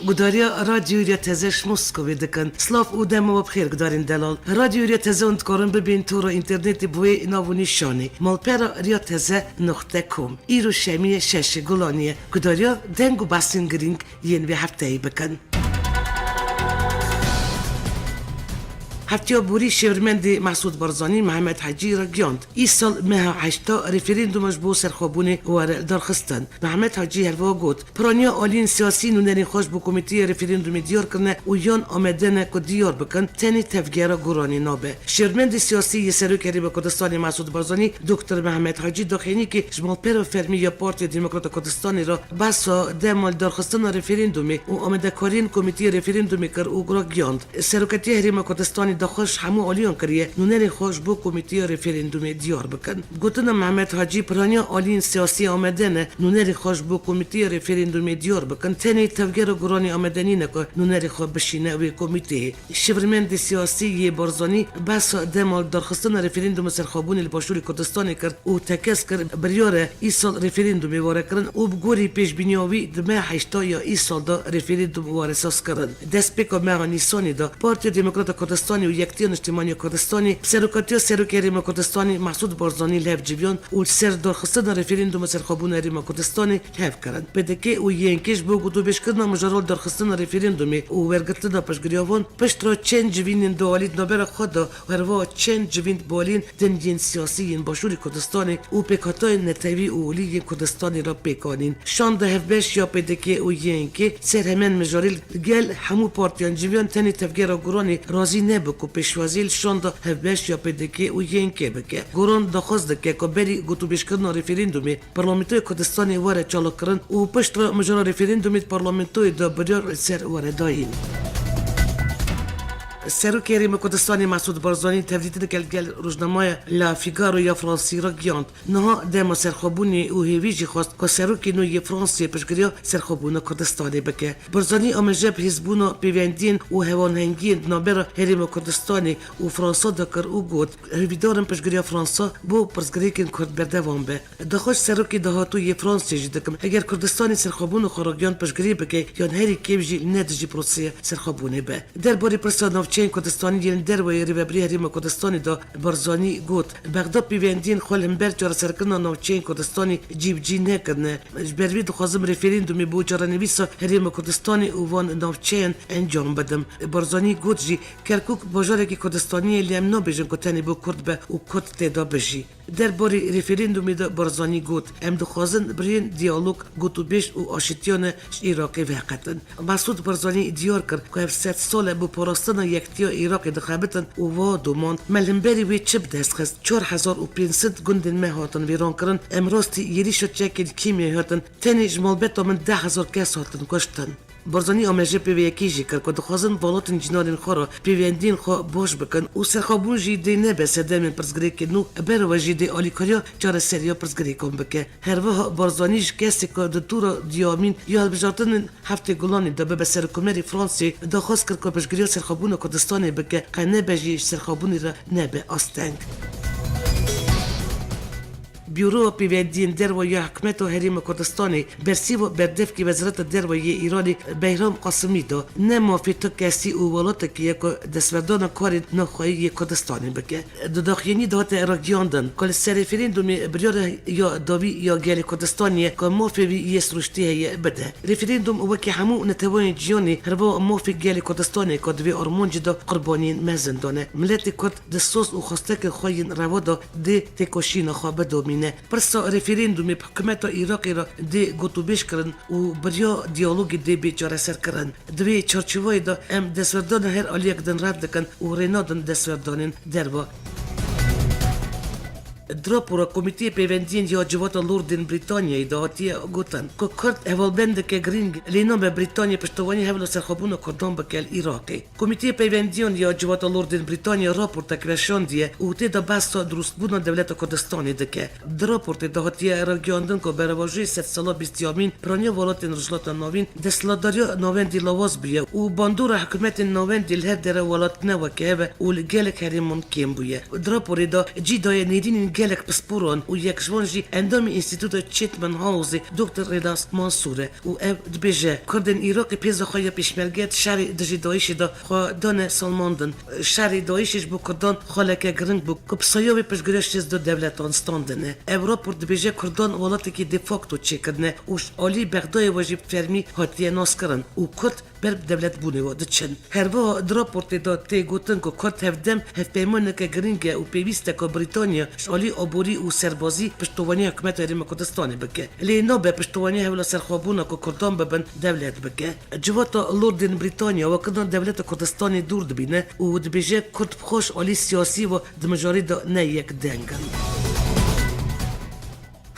گداریا رادیویا تزش مسکوی دکن سلاف او دمو بخیر گدارین دلال رادیویا تزه اند کارن ببین تو رو اینترنتی بوی ناو نشانی مالپرا ریا تزه نقطه کم ایرو شمی شش گلانیه گداریا دنگو باسین گرینگ ین به هفته ای بکن هفتیا بوری شورمندی مسعود بارزانی محمد حجی را گیاند ای سال مها هشتا رفرندومش بو سرخوبونی وار درخستن محمد حجی هلوا گوت پرانیا آلین سیاسی نونرین خوش بو کمیتی رفرندوم دیار کنه و یان آمدن که دیار بکن تنی تفگیرا گرانی نابه شورمندی سیاسی یه سروکری به کردستان مسعود بارزانی دکتر محمد حجی داخلی که جمال پر فرمی یا پارتی دموکرات کردستانی را بسا دمال درخستن رفرندومی و آمدکارین کمیتی رفرندومی کر او گرا گیاند سروکتی هریم کردستانی داخلش همو آلیان کریه نونری خوش بو کمیتی رفرندوم دیار بکن گوتن محمد حاجی پرانیا آلین سیاسی آمدن نونری خوش بو کمیتی رفرندوم دیار بکن تنی تفگر گرانی آمدنی نکه نونری خوش بشینه وی کمیتی شورمند سیاسی یه بارزانی بس دمال درخستن رفرندوم سرخابون الباشوری کردستانی کرد او تکس کرد بریاره ای سال رفرندوم واره کردن او بگوری پیش بینیاوی دمه هشتا یا ای سال دا رفرندوم واره ساز کردن دست پیکا مغانیسانی دا پارتی دموکرات کردستانی و یکتیان اجتماعی کردستانی سروکاتی و سروکی ریم کردستانی مسعود بارزانی لف جویان و سر درخستن رفرندوم سرخابون ریم کردستانی لف کردن بدکه او ینکش بو گدو بیش کردن مجرد درخستن رفرندومی و ورگتن پشگریوان پشت را چند جوین دوالید نبر خود و وروا چند جوین بالین دنجین سیاسیین باشوری کردستانی و پیکاتای نتوی اولی کردستانی را پیکانین شان ده هفبش یا بدکه او ینکه سر همین مجاریل گل همو پارتیان جویان تنی تفگیر گرانی رازی نبکو پیشوازیل شاندا هفبش یا پدکی او ینکه بکه گران دخواست دکه که بری گوتو بیشکردن رفرندومی پارلمانتوی کردستانی واره چالا کرن و پشت را مجرا رفرندومی پارلمانتوی دا بریار سر واره داین سروکی ریم کردستانی مسعود بارزانی تفدید گل روزنامه لا فیگارو یا فرانسی را گیاند نه دم سرخوبونی او هیویجی خواست که سروکی نوی فرانسی پشگریا سرخوبون کردستانی بکه بارزانی آمجب حزبونو پیوندین و هوانهنگین نابر هریم کردستانی و فرانسا دکر او گود هویدارم پشگریا فرانسا بو پرزگریکن کرد بردوام به دخوش سروکی دهاتوی فرانسی جدکم اگر کردستانی سرخوبون خراگیان پشگری بکه یان هری کیبجی ندجی پروسی سرخوبونی به درباره پرسان چین کردستانی یل دروی ریبری هریم کردستانی دا بارزانی گوت بغداد پیوندین خالم بر چهار سرکن نو چین کردستانی جیب جی نکردن بروی دخوازم رفرندومی بو چهار نویس هریم کردستانی اوان نو چین انجام بدم بارزانی گوت جی کرکوک باجاره کی کردستانی لیم نو بجن کتنی بو کرد به او کد تدا بجی درباره رفرندومی دا بارزانی گوت ام دخوازن برین دیالوگ گوتو بیش او آشتیان عراقی وقتن مسعود بارزانی دیار کرد که 700 سال بو پاراستن یکتیا عراق دخابتن و وا دومان ملنبری وی چپ دست خست 4500 گندن مه هاتن ویران کرن امراستی یری شد چکل کیمی هاتن تنی جمال بتا من 10,000 کس هاتن کشتن بارزانی آمجه پیوی یکیجی کرد که دخوازن بالاتن جنارین خورا پیویندین خوا باش بکن و سرخابون جیده نبسه دمین پرزگری که نو برو جیده آلیکاریا چار سریا پرزگری کن بکه هر وها بارزانیش کسی که دتورا دیامین یا بجارتن هفته گلانی دابه به سرکمری فرانسی دخواست کرد که پشگریا سرخابون کردستانی بکه که نبجیش سرخابونی را نبه آستنگ بیورو پیوندین دروی حکمت و حریم کردستانی برسی و بردف کی وزارت دروی ایرانی بهرام قاسمی دا نمافی تو کسی او ولات که یک دستوردان کاری نخواهی کردستانی بکه داخلینی دهات راگیاندن کل رفرندومی بریار یا داوی یا گل کردستانی که مافی وی یس رشتی بده رفرندوم او که همو نتوان جیانی هروا مافی گل کردستانی که دوی آرمانج دا قربانین مزندانه ملت کرد دستوس و خواسته که خواهین روادا دی تکوشین خواه بدومین پرسا رفرندومی حکومت عراقی را دی گوتو بیش کرن و بریا دیالوگی دی بیچاره سر کرن دوی چارچوبای دا ام دستوردان هر آلیک دن رد دکن و رینادن دستوردانین دروا دراپورا کمیته پیوندین یا جوات لوردن بریتانیای دهاتی گوتن که کرد اولبند که گرینگ لینام بریتانیا پشتوانی هفلو سرخابون کردان بکل عراقی کمیته پیوندین یا جوات لوردن بریتانیا راپورت کرشان دیه و تیدا بستا درست بودن دولت کردستانی دکه دراپورت دهاتی راگیاندن که برواجی 100 سالا بیستیامین پرانیا ولاتن رجلات نوین دستلاداریا نوین دی لواز بیه و باندور حکومت نوین دی الهر در ولات نوکه و لگل کریمون کم بیه دراپوری دا جی دای نیدین gelek بسپوران و یک جوانجی اندام انستیتوت چیتمن هاوز دکتر ریداس منصوره و اب دبیجه کردن عراق پیز خواه پیشمرگت شهر دجی دایش دا خواه دانه سالماندن شهر دایشش بو کردان خالک گرنگ بو که بسایاوی پشگرش چیز دو دولتان ستاندنه اب راپورت دبیجه کردان ولاتی که دفاکتو چی کردنه وش آلی بغدای واجب فرمی هاتیه ناس کرن و کرد بر دولت بونه و دچن هر وا دراپورت دا تی گوتن که کرد هفدم هف پیمان که گرنگه و پیوسته که بریتانیا شالی آبوری و سربازی پشتوانی حکومت ریم کردستان بکه لی نابه پشتوانی هولا سرخوابونه که کردان ببن دولت بکه جواتا لوردن بریتانیا و کدان دولت کردستان دور دبینه و دبیجه کرد بخوش آلی سیاسی و دمجاری دا نه یک دنگن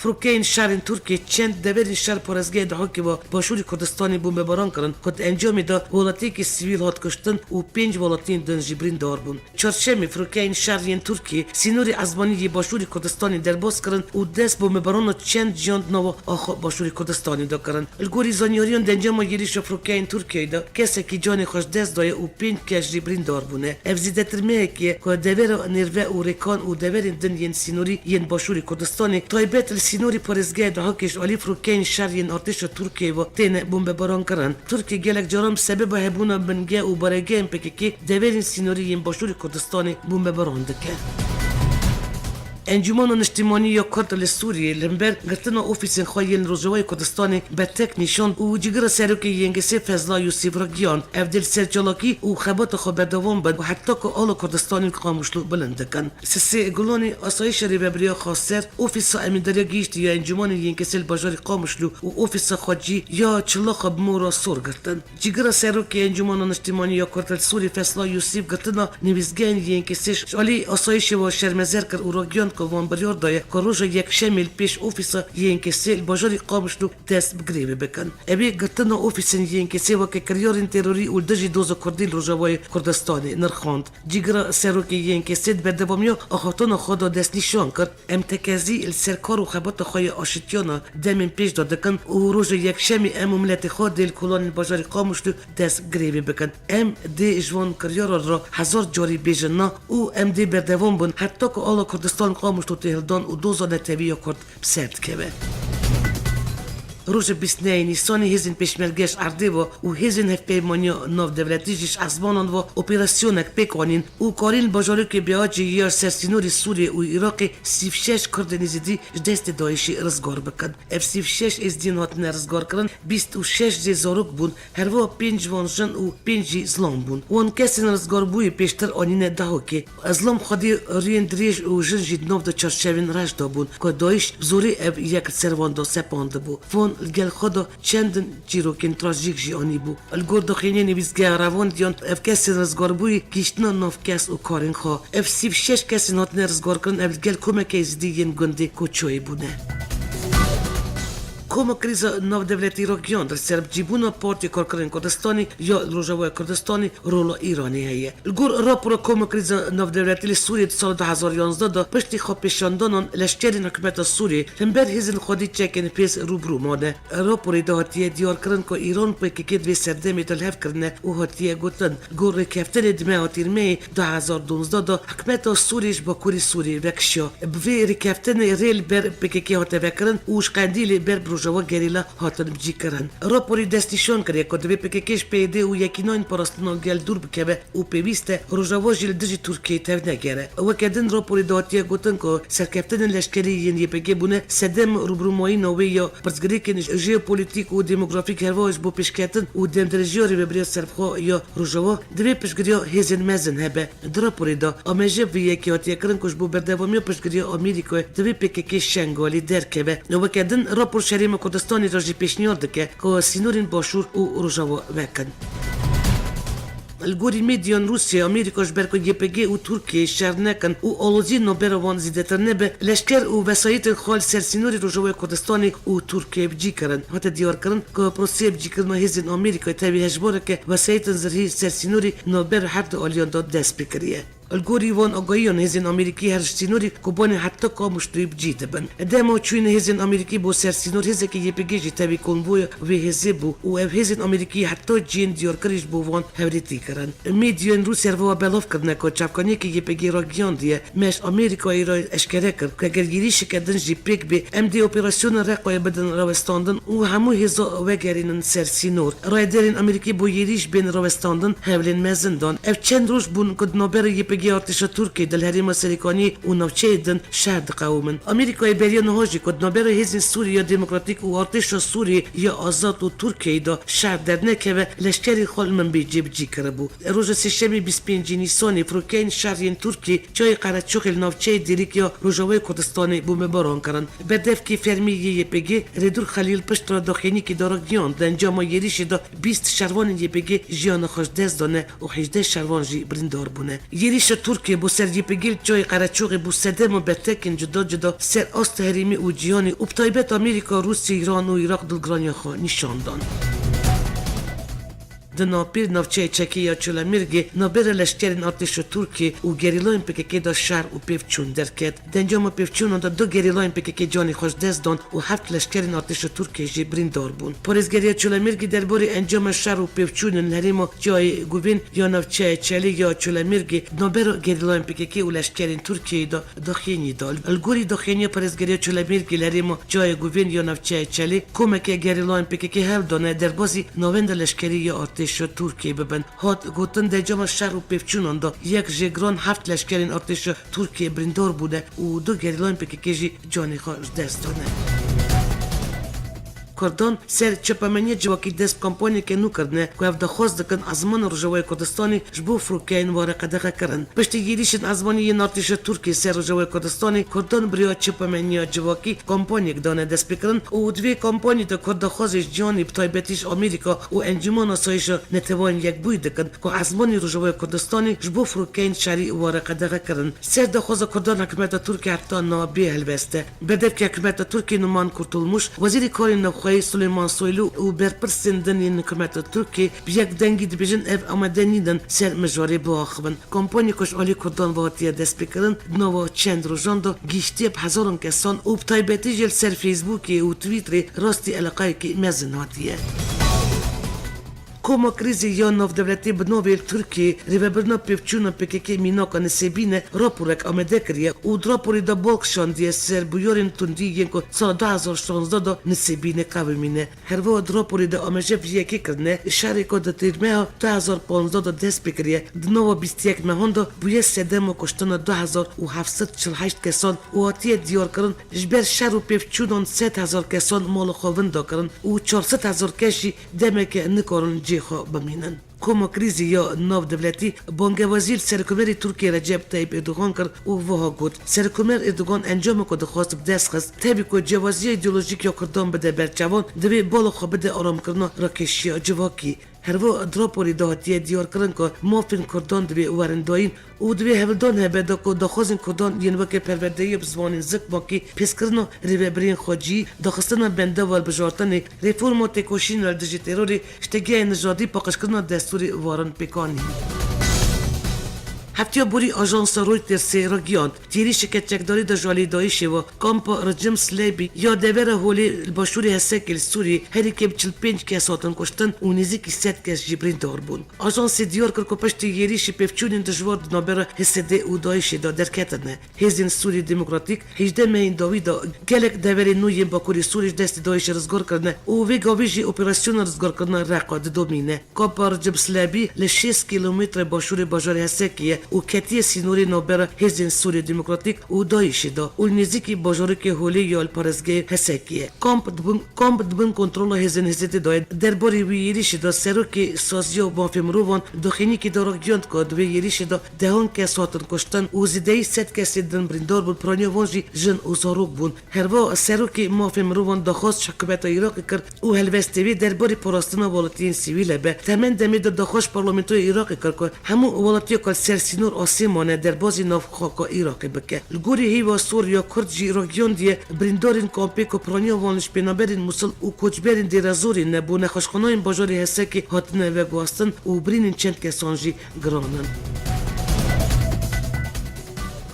فروکین شهر ترکیه چند دبیر شهر پرزگاه ده که با باشوری کردستانی بمباران کردن کد انجام داد ولاتی که سیویل هات کشتن و 5 ولاتین دن جبرین دار بون چهارشنبه فروکین شهر ترکیه سینوری ازبانی باشوری کردستانی درباز کردن و دست بمباران چند جان نو آخ باشوری کردستانی دا کردن الگوری زانیاریان دنجام گیریش فروکین ترکیه دا کسی که جان خوش دست دای و 5 کش جبرین دار بونه افزیده ترمه که دبیر نروه و رکان و دبیر دن ین سینوری ین باشوری کردستانی تایبت سینوری پرزگاه ده کش آلی فروکین شهر ارتش ترکیه و تین بمباران کردن ترکیه گلک جرم سبب هبونا بنگه و برگه پککی دبیر سینوری باشوری کردستانی بمباران دکه انجمن اجتماعی یا کرد سوریه لمبر گرتنا اوفیسین خواهی روزوای کردستانی به تک نشان و جگر سرکی ینگسی فضلا یوسف رگیان افدل سرچالاکی و خبات خبر دوام بد و حتی که آل کردستانی قاموشلو بلند کن سسی گلانی آسایش ریبریا خاصر اوفیس امیداری گیشت یا انجمن ینگسی الباجاری قاموشلو و اوفیس خواجی یا چلاق بمورا سور گرتن جگر سرکی انجمن اجتماعی یا کرد سوری فضلا یوسف گرتنا نویزگان ینگسیش علی آسایش و شرمزر کر و رگیان وان بریار دایه که روز یک شمیل پیش اوفیس ینکسی بازاری قامشلو دست بگریبه بکن ابی گرتنا اوفیس ینکسی و که کریارین تروری و دجی دوز کردی روزوای کردستانی نرخاند جیگر سروکی ینکسی بردوامیا آخاتون خدا دست نشان کرد امتکازی السرکار و خبات خوی آشتیانا دمین پیش دادکن و روز یک شمی مملت خود دل کلان بازاری قامشلو دست گریبه بکن دی جوان کریار را هزار جاری بیجنا و دی بردوام بون حتی که آل کردستان مشتو تهردان و دوزا نتویه کرد بسرد که روز 29 نیسان هزین پیشمرگش عرده و هزین هف پیمانیا ناف دولتیجش ازبانان و اپراسیونک پیکانین و کارین باجاری که بیاجی یا سرسینوری سوریه و عراق 36 کرد نزیدی دست دایشی رزگار بکن اف 36 از دین هاتن رزگار کرن 26 زاروک بون هر و 5 وانجن و 5 زلام بون وان کسین رزگار بوی پیشتر آنین دهو که ازلام خودی رین دریج و جنجید ناف دا چارشوین رشدا بون که دایش بزوری اف یک سرواندا سپانده بو الگل خدا چند جیروکن تراژیک جیانی بو الگور دخینی نویزگاه روان دیان اف کسی رزگار بوی گیشتنا ناف کس و کارین خواه اف 36 کسی نات نرزگار کرن اف الگل کمک ایزدی ین گنده کوچوی بونه Como kriza nov devleti region در سرب جیبونا پارتی کارکرین کردستانی یا روجوای کردستانی رولا ایرانی هیه. الگور راپورا کوم kriza nov devleti سوریه سال 2011 دا پشتی خواب پیشاندانان لشکرین حکومت سوریه لنبر هزین خودی چکن پیس روبرو ماده. راپوری دا هاتیه دیار کرن که ایران پی که کدوی سردمی تلحف کرنه و هاتیه گوتن. گور رکفتن دمه هاتیر می 2012 دا حکومت سوریش با کوری سوریه وکشیا. بوی رکفتن ریل بر پی که هاته وکرن وش قندیل بر جوا گریلا هاتن بجی کرن راپوری دستیشان کرده که دوی پککش پیده و یکینان پرستنا گل دور بکبه و پیوسته روژاوا جیل دجی ترکیه تاو نگره و کدن راپوری داتیه گوتن که سرکفتن لشکری ین یپگه بونه سدم روبرومایی نوی یا پرزگری که ژئوپلیتیک و دموگرافیک هرواش بو پیشکتن و دم درجیاری ببریا سربخوا یا روژاوا دوی پشگریا هزن مزن هبه دراپوری دا آمجه وی یکی هاتیه کرن کش بو بردوامی پشگریا آمریکا دوی پککش شنگالی درکبه و کدن راپور شریم کردستانی راجی پیشنیاد که سینورین باشور و روژاوا وکن. الگوری میدیان روسیه آمریکاش برکو یپگه و ترکیه شهر نکن و آلوزی نوبروان زیدتر نبه لشکر و وسایت خال سرسینوری روژاوای کردستانی و ترکیه بجی کرن حتی دیار کرن که پروسیه بجی کرن هزین آمریکا تاوی هجباره که وسایت زرهی سرسینوری نوبر هر دو آلیان داد دست بکریه. الگوری وان آگاهیان هزین آمریکی هر سینوری کوبانی حتی کامشتوی بجیده بن دما چوین هزین آمریکی بو سر سینور هزه که یه بگیجی تبی کنبوی و هزه بو و هزین آمریکی حتی جین دیار کریش بو وان هوریتی کرن میدیون روسیه رو بلاف کردن که چپکانی که یه بگی را گیان دیه مش آمریکایی را اشکره کرد که گرگیریش کردن جی پیک به ام دی اپراسیون رقای بدن روستاندن و همو هزا وگرینن سر سینور رای درین آمریکی بو یریش بین روستاندن هولین مزندان اف چند روز بون کد نوبر یه بگی ارتش ترکی دل هریم سریکانی و نوچه دن شهد قومن آمریکای بریان هاجی کد نوبر هزین سوریا دموکراتیک و ارتش سوری یا آزاد و ترکیه دا شهد در نکه و لشکری خال من بی جیب جی کربو روز سشمی 25 نیسانی فروکین شهرین ترکی جای قرچوخ نوچه دیریک یا روجوای کردستانی بو مباران کرن بدف کی فرمی یه بگی ردور خلیل پشت را داخلی کی دارا گیان دنجام یریش دا 20 شروان یه بگی جیان خوش دست دانه و 18 شروان جی بریندار بونه یریش ترکیه بو سر یه بگی جای قرچوخ بو سدم و بتکن جدا سر است هریمی و جیانی و بتایبت آمریکا روسیه ایران و عراق دلگرانی خو نشاندان دناپیر نوچه چکی یا چولمیرگی نابر لشکرین ارتش ترکی و گریلاین پککی دا شهر و پیفچون درکت دنجام پیفچون دا دو گریلاین پککی جانی خوش دست دان و 7 لشکرین ارتش ترکی جی بریندار بون پرزگری چولمیرگی درباره انجام شهر و پیفچون لریم جای گوین یا نوچه چلی یا چولمیرگی نابر گریلاین پککی و لشکرین ترکی دا داخینی دال الگوری داخینی پرزگری چولمیرگی لریم جای گوین یا نوچه چلی کمک گریلاین پککی هر دانه دربازی نوند لشکری یا ارتش ترکیه ببن هات گوتن دجام شهر و پیفچونان دا یک جگران 7 لشکرین ارتش ترکیه بریندار بوده و دو گریلاین پککی جانی خوش دست دانه کردان سر چپمنی جواکی دست کمپانی که نو کردنه که افده خواست دکن ازمان رجوای کردستانی جبو فروکین وارقه دقه کرن پشتی گیریشن ازمانی یه نارتش ترکی سر رجوای کردستانی کردان بریا چپمنی جواکی کمپانی دانه دست بکرن و دوی کمپانی دا کرده خوازش جانی بتایبتیش آمریکا و انجمان آسایش نتوان یک بوی دکن که ازمانی رجوای کردستانی جبو فروکین شری وارقه دقه کرن سر دا خواز کردان حکومت ترکی حتی نابی هلوسته بدف که حکومت ترکی نمان کرتولموش وزیر کاری نوخوی سلیمان سویلو و برپرسندن این حکومت ترکی بیک دنگی دبیجن اف آمدنیدن سر مجوری باخبن کمپانی کش آلی کردان واتی دست بکرن نو چند روزان دو گیشتی هزاران کسان و بتایبتی جل سر فیسبوکی و تویتری راستی علاقه که مزن هاتیه Como krizi jo nov devleti bnovi Turki rivebrno pivčuno PKK minoko nesebine ropurek amedekriye u dropuri da bolkşan diye ser buyorin tundi yenko sa 2016 da nesebine kavimine hervo dropuri da amejep yeki krdne şariko da tirmeho 2015 da despikriye dnovo bistiyek mehondo buye sedemo koştana 2748 keson u atiye diyor kırın jber şaru pivčunon 7000 keson molo xovindo kırın u 4000 keşi demek nikorun خو بمینن کوم کریزی یا نو دولتی بانگ وزیر سرکومری ترکیه رجب طیب اردوغان کرد و وها گفت سرکومر اردوغان انجام کد خواست بدست خست تبی کو جوازی ایدئولوژیک یا کردان بده برچوان دوی بالا خو بده آرام کردن راکشی جواکی هرو دراپوری دهاتیه دیار کردن که مافین کردان دوی ورنداین و دوی هفلدان هبه دا که داخوزین کردان ینوکه پروردهی بزوانین زک باکی پیس کردن ریوبرین خواجی داخستان بنده وال بجارتن ریفورم و تکوشین الدجی تروری شتگی نژادی پاکش کردن دستوری وارن پیکانی هفته بوری آژانس رویترز رگیان تیری شکتچکداری دا جالی دایشه و کامپ رجم سلیبی یا دور هولی باشوری هسکل سوری هری که 45 کس هاتن کشتن و نزدیک 100 کس جبرین دار بون آژانس دیار کرد که پشت یریش پیفچونین دجوار نابر هسده و دایشه دا درکتنه هزین سوری دموکراتیک 18 مهین داوی دا گلک دوری نوی باکوری سوریش دست دایشه رزگار کردنه و وی گاویجی اپراسیون رزگار کردن رقاد دومینه کامپ رجم سلیبی ل 6 کیلومتر باشوری بازار هسکیه و کتی سینوری نوبر هزین سوری دموکراتیک و دایشه دا و نزدیکی بازاری که هولی یا پارزگه هسکیه کامپ دبن کنترل هزین هزیت داید درباری ویریش دا سروکی سازیا و بانفیمروان دخینی که داراگیاند که دوی یریش دا دهان کس هاتن کشتن و زیدهی 100 کسی دن بریندار بون پرانی وانجی جن و زاروک بون هروا سروکی بانفیمروان داخواست حکومت ایراق کرد و هلوستوی درباری پراستنا والاتین سیویل به تمن دمی دا داخواست پارلمنتوی ایراق کرد که همون والاتیو کل سرسینور آسیمانه در بازی ناف خاکا ایراقی بکه لگوری هیوا سوریا کرد جی ایراقیان دیه بریندارین کامپی که پرانیا وانش بینابرین موسل و کجبرین دیرازوری نبو نخشخاناین باجاری هسته که هاتنه و گواستن و برینین چند کسان جی گرانن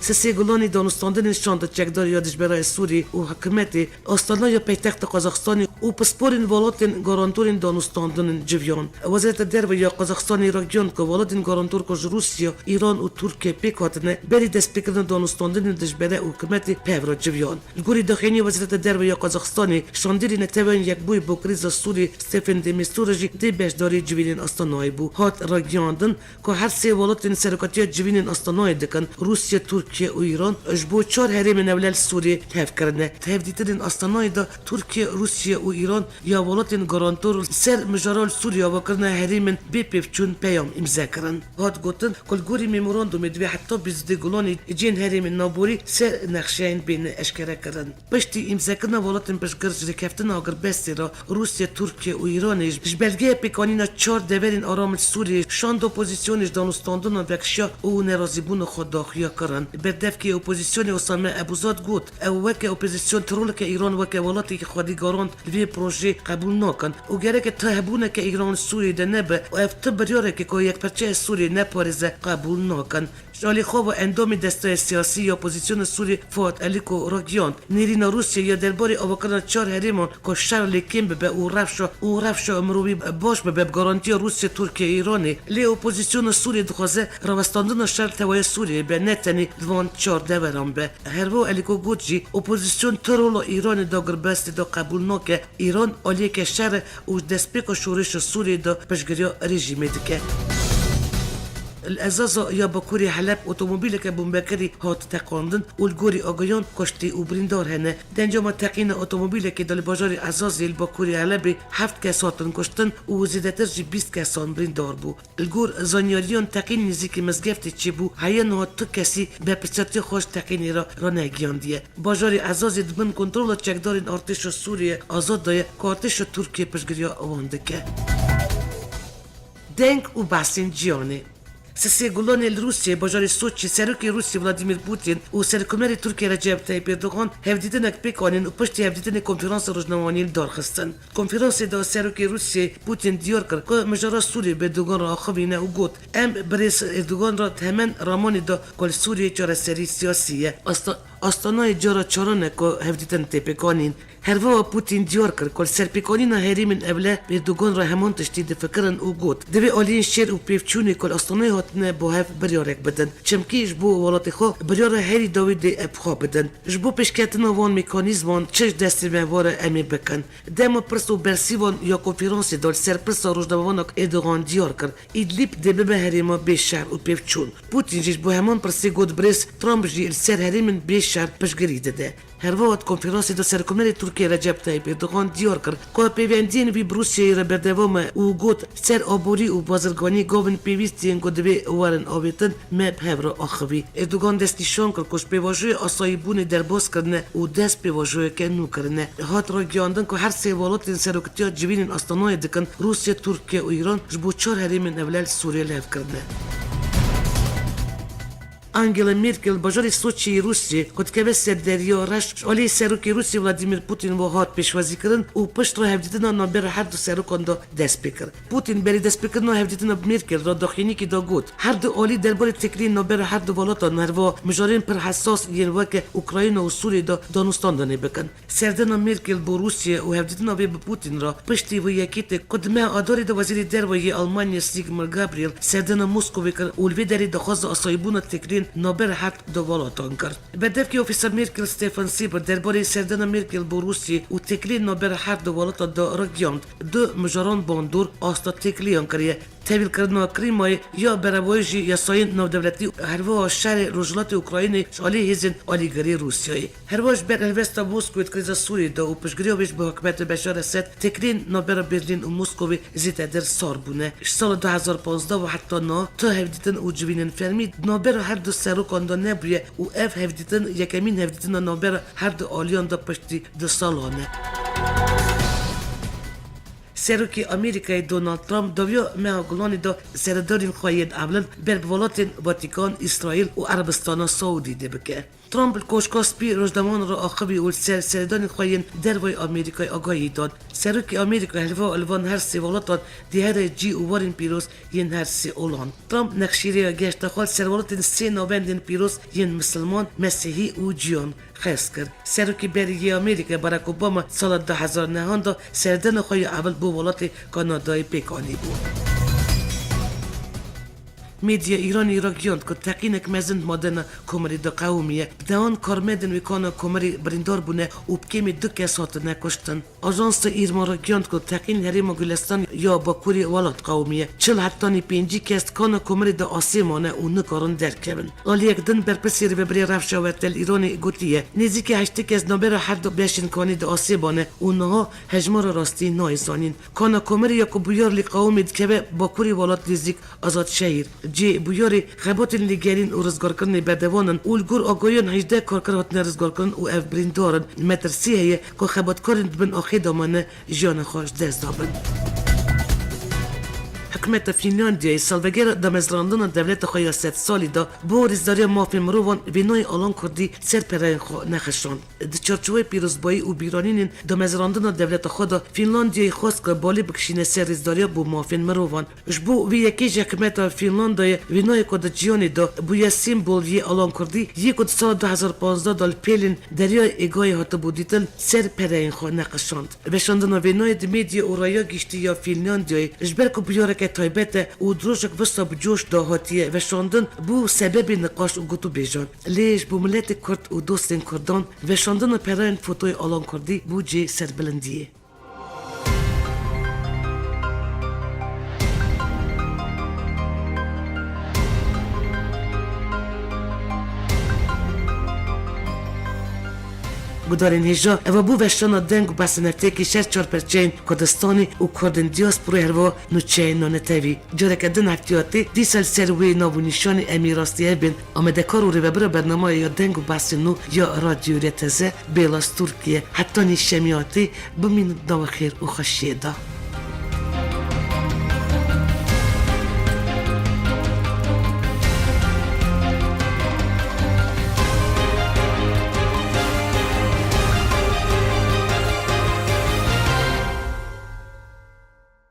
سسی گلانی دانستاندن شاند چکدار یادش برای سوری و حکومت استانای پایتخت قزاقستان و پاسپورین ولاتن گارانتورین دانستاندن جویان وزارت درو یا قزاقستان راگیان که ولاتن گارانتور که روسیا ایران و ترکیه پیکاتنه بری دست بکردن دانستاندن دش برای حکومت پیورا جویان گوری داخلی وزارت درو یا قزاقستان شاندیری نتوان یک بوی با کریز سوری استفن دمیستورجی دی بشداری جوینین استانای بو هات راگیاندن که هر سه ولاتن سرکاتی جوینین استانای دکن روسیا ترکیه و ایران اجبو چهار حریم نولل سوری تف کرده تف دیترین استانای دا ترکیه روسیا و ایران یا ولاتن گارانتور سر مجرال سوریا و کرنا حریم بی پیفچون پیام امضا کردن هات گوتن کل گوری میموراندوم دوی حتی بیزده گلانی جین حریم نابوری سر نقشین بین اشکره کردن پشتی امضا کردن ولاتن پشگرج رکفتن آگر بستی را روسیا ترکیه و ایرانش بلگه پیکانینا چهار دورین آرام سوریه شاند اپوزیسیونش دانستاندن و بکشا و نرازیبون خود داخیا کرن بدف که اپوزیسیون اسامه ابوزاد گوت او وک اپوزیسیون ترول که ایران وک ولاتی که خودی گاراند وی پروژه قبول نکن و گره که تهبونه که ایران سوریه ده نبه و افت بریاره که یک پرچه سوریه نپارزه قبول نکن شالی خواب و اندام دسته سیاسی یا اپوزیسیون سوری فوت الیکو راگیان نیرینا روسیه یا درباره آوکرنا چهار حریمان که شر لیکیم به او رفشا امروی باش به گارانتی روسیه ترکیه ایرانی لی اپوزیسیون سوری دخوازه روستاندن شر توای سوریه به نتنی دوان چهار دوران به هرو الیکو گوچی اپوزیسیون ترول ایران داگر بستی دا قبول نکه ایران آلیه که شر و دسپیک و شورش سوریه دا پشگریا رژیمه دکه الازازا یا بکوری حلب اتومبیل که بمبکری هات تقاندن و الگوری آگایان کشتی و بریندار هنه دنجام تقین اتومبیل که دل بازار ازازی البکوری حلب 7 کساتن کشتن و زیدتر جی 20 کسان بریندار بو الگور زانیاریان تقین نزیک مزگفتی چی بو هیان ها تو کسی به پساتی خوش تقینی را نگیاندیه بازار ازازی دبن کنترول چکدارین ارتش سوریه آزاد دایه که ارتش ترکیه پشگریا آوانده دنگ و بحثین جیانه سسی گلان روسیه بازار سوچی سرک روسیه ولادیمیر پوتین و سرکمر ترکیه رجب طیب اردوغان هفدیدن اک پیکانین و پشتی هفدیدن کنفرانس روزنامه‌نامه‌ای دارخستن کنفرانس دا سرک روسیه پوتین دیار کرد که مجرا سوریه به دوگان را خوینه و گفت ام بریس اردوغان را تمن رامانی دا کل سوریه چاره سری سیاسیه استانای جارا چارانه که هفدیدن تیپکانین هروا پوتین دیار کرد کل سرپیکانینا هریمن اوله اردوغان را همان تشدید فکرن و گفت دوی آلین شیر و پیفچونی کل استانای هاتنه با هف بریارک بدن چمکی جبو ولات خو بریار هری داوید ابخا بدن جبو پیشکتنا وان میکانیزمان چش دستی موار امی بکن دم پرسو برسیوان یا کنفرانس دال سرپرس روزنامه‌نامه‌اک اردوغان دیار کرد ایدلیب دبه هریما بیشتر و پیفچون پوتین جبو همان پرسی گفت بریس ترامپ جی سر هریمن بیشتر پشگری داده هر وقت کنفرانس دا سرکمر ترکیه رجب طیب اردوغان دیار کرد که پیوندین وی بروسیه را بردوام و گفت سر آبوری و بازرگانی گاون پیوستین گدوی وارن آویتن مب هفرا آخوی اردوغان دست نشان کرد کش پیواجوی آسایبون در باز کردنه و دست پیواجوی که نو کردنه هات را گیاندن که هر سه ولات سرکتیا جوینین استانای دکن روسیه ترکیه و ایران جبو چهار حریم اولل سوریه لف کردنه انگلا میرکل بازار سوچی روسیه خود که به سردریا رش علی سرکی روسیه ولادیمیر پوتین و هات پیشوازی کردن و پشت را هفدیدن نابر هر دو سرکان دا دست بکرد پوتین بری دست بکرد نه هفدیدن میرکل را داخلی که دا گفت هر دو علی درباره تکرین نابر هر دو ولات نروا مجارین پر حساس یلوک اوکراین و سوریه دا دانستان دانه بکن سردن میرکل با روسیه و هفدیدن به پوتین را پشتی و یکیت قدمه آداری دا وزیر درباره آلمانی سیگمار گابریل سردن مسکو بکرد و الویدری دا خواست آسایبون تکرین نابر حد دو ولاتان کرد. بدف که افیسر میرکل ستیفن سیبر درباره سردن میرکل با روسیه و تکلین نابر حد دو ولاتان دا رگیاند دو مجاران باندور آستا تکلیان کریه تحویل کردن کریمای یا برابایجی یا ساین نودولتی هروا شهر روجلات اوکراین شالی هزین آلیگری روسیایی هرواش بر الوستا مسکو کریزا سوری دا و پشگریوش به حکمت بشار اسد تکرین نابر برلین و مسکو زیت در سار بونه سال 2015 و حتی نا تا هفدیتن او جوینن فرمی نابر هر دو سروکان دا نبریه و اف هفدیتن یکمین هفدیتن نابر هر دو آلیان دا پشتی دو سالانه سرکی آمریکای دونالد ترامپ دویا مهاگلانی دا سردارین خواهید اولن بر ولات واتیکان اسرائیل و عربستان سعودی ده بکه ترامپ کوشکاسپی روزنامه‌ان را عاقبی اول سردان خوین دروای آمریکای آگاهی داد. سروک آمریکا هلوا الوان هر سه ولاتان دیهر جی و وارن پیروز ین هر سه اولان. ترامپ نقشیری گشت خال سرولات سه نوبندین پیروز ین مسلمان مسیحی و جیان خاص کرد. سروک بریگی آمریکا باراک اوباما سال 2009 دا سردان خوی اول بو ولات کانادای پیکانی بود. ميديا إيراني راجيانت كو تاقينك مازن مادنا كومري دا قومية بدان كارمدن ويكانا كومري بريندار بونه وبكيمي دكا ساتنا كشتن أجانس إيرمان راجيانت كو تاقين هريما گلستان يا باكوري ولات قومية چل حتاني پينجي كست كانا كومري دا آسيمانه و نكارن دركبن آليك دن برپسي رببري رفشا ورتل إيراني قوتيه نزيكي هشتي كز نابرا حد بيشن كاني دا آسيبانه و نها هجمار راستي نايزانين كانا كومري يكو بيار لقومي دكبه باكوري ولات لزيك آزاد شهير جي بياري خبات الليجارين و رزگار کرن بدوانن و الگور آگايان 18 کارکر هاتن رزگار کرن و اف بريندارن مترسي هي که خبات کارن بن آخي دامانه جان خواش دست دابن. حکومت فنلاندیای سالوگر دامزراندن دولت خوی 100 سالی دا با رزداری مافی مروان بینای آلان کردی سر پرین خو نخشان. چارچوبه پیروزبایی و بیرانین دامزراندن دولت خود فنلاندیای خواست که بالی بکشینه سر رزداری با مافی مروان. جبو وی یکیج حکومت فنلاندیای بینای کد جیانی دا بوی سیمبول یه آلان کردی یک کد سال 2015 دال پیلین دریای ایگای هات بودیتن سر پرین خو نخشاند. بشاندن بینای دمیدی اوریا گشتی یا فنلاندیای جبر کو بیاره که تایبته و دروشک وسط بجوش داهاتیه و شاندن بو سبب نقاش و گتو بیجان لیش بو ملت کرد و دوستین کردان و شاندن پرین فوتوی آلان کردی بو جی سربلندیه. گدارین هیجا و بو وشتان دنگ و بسنفته که 64% کردستانی و کردن دیاسپورا هروا نوچه نانتوی جاره که دن هفتیاتی دیسال سروی نابو نشان امیراستیه بین آمده کار و رو برنامه یا دنگ و بسنو یا رادیو رتزه بیلاس ترکیه حتی نیشمیاتی بمین دو خیر و خشیده.